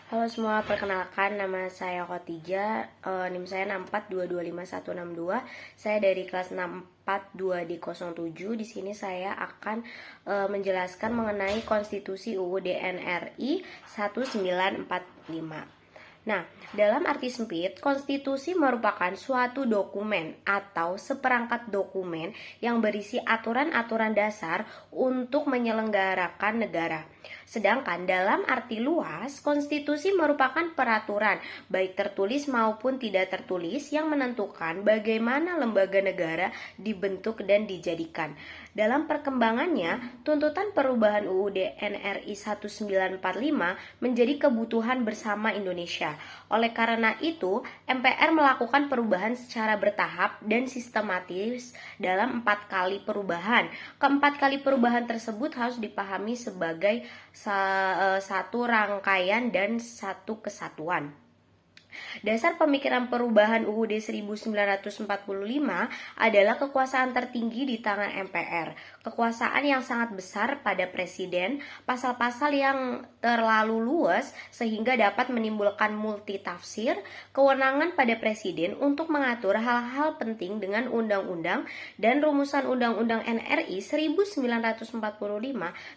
Halo semua, perkenalkan nama saya Khotija, NIM saya 64225162. Saya dari kelas 642D07. Di sini saya akan menjelaskan mengenai Konstitusi UUD NRI 1945. Nah, dalam arti sempit, konstitusi merupakan suatu dokumen atau seperangkat dokumen yang berisi aturan-aturan dasar untuk menyelenggarakan negara. Sedangkan dalam arti luas, konstitusi merupakan peraturan, baik tertulis maupun tidak tertulis, yang menentukan bagaimana lembaga negara dibentuk dan dijadikan. Dalam perkembangannya, tuntutan perubahan UUD NRI 1945 menjadi kebutuhan bersama Indonesia. Oleh karena itu, MPR melakukan perubahan secara bertahap dan sistematis dalam 4 kali perubahan. Keempat kali perubahan tersebut harus dipahami sebagai satu rangkaian dan satu kesatuan. Dasar pemikiran perubahan UUD 1945 adalah kekuasaan tertinggi di tangan MPR, kekuasaan yang sangat besar pada presiden, pasal-pasal yang terlalu luas sehingga dapat menimbulkan multitafsir, kewenangan pada presiden untuk mengatur hal-hal penting dengan undang-undang dan rumusan Undang-Undang NRI 1945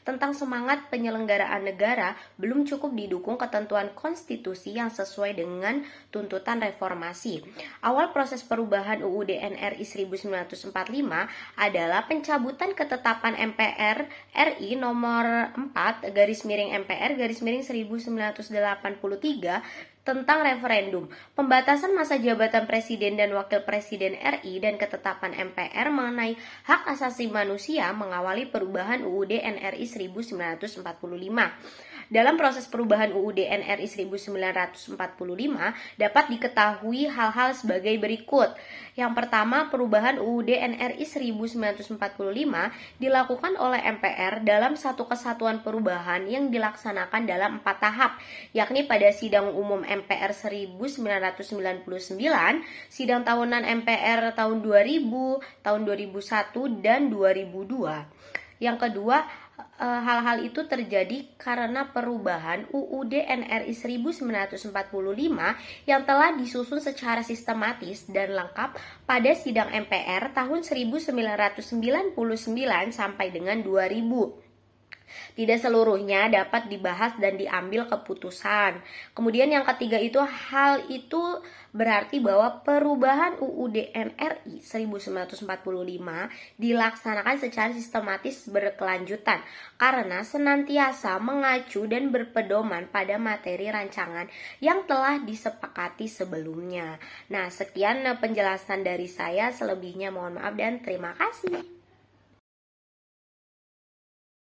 tentang semangat penyelenggaraan negara belum cukup didukung ketentuan konstitusi yang sesuai dengan tuntutan reformasi. Awal proses perubahan UUD NRI 1945 adalah pencabutan ketetapan MPR RI nomor 4 _MPR _1983 tentang referendum, pembatasan masa jabatan presiden dan wakil presiden RI, dan ketetapan MPR mengenai hak asasi manusia mengawali perubahan UUD NRI 1945. Dalam proses perubahan UUD NRI 1945 dapat diketahui hal-hal sebagai berikut. Yang pertama, perubahan UUD NRI 1945 dilakukan oleh MPR dalam satu kesatuan perubahan yang dilaksanakan dalam 4 tahap, yakni pada sidang umum MPR 1999, sidang tahunan MPR tahun 2000, tahun 2001, dan 2002. Yang kedua, hal-hal itu terjadi karena perubahan UUD NRI 1945 yang telah disusun secara sistematis dan lengkap pada sidang MPR tahun 1999 sampai dengan 2000. Tidak seluruhnya dapat dibahas dan diambil keputusan. Kemudian yang ketiga itu, hal itu berarti bahwa perubahan UUD NRI 1945 dilaksanakan secara sistematis berkelanjutan karena senantiasa mengacu dan berpedoman pada materi rancangan yang telah disepakati sebelumnya. Nah, sekian penjelasan dari saya. Selebihnya mohon maaf dan terima kasih.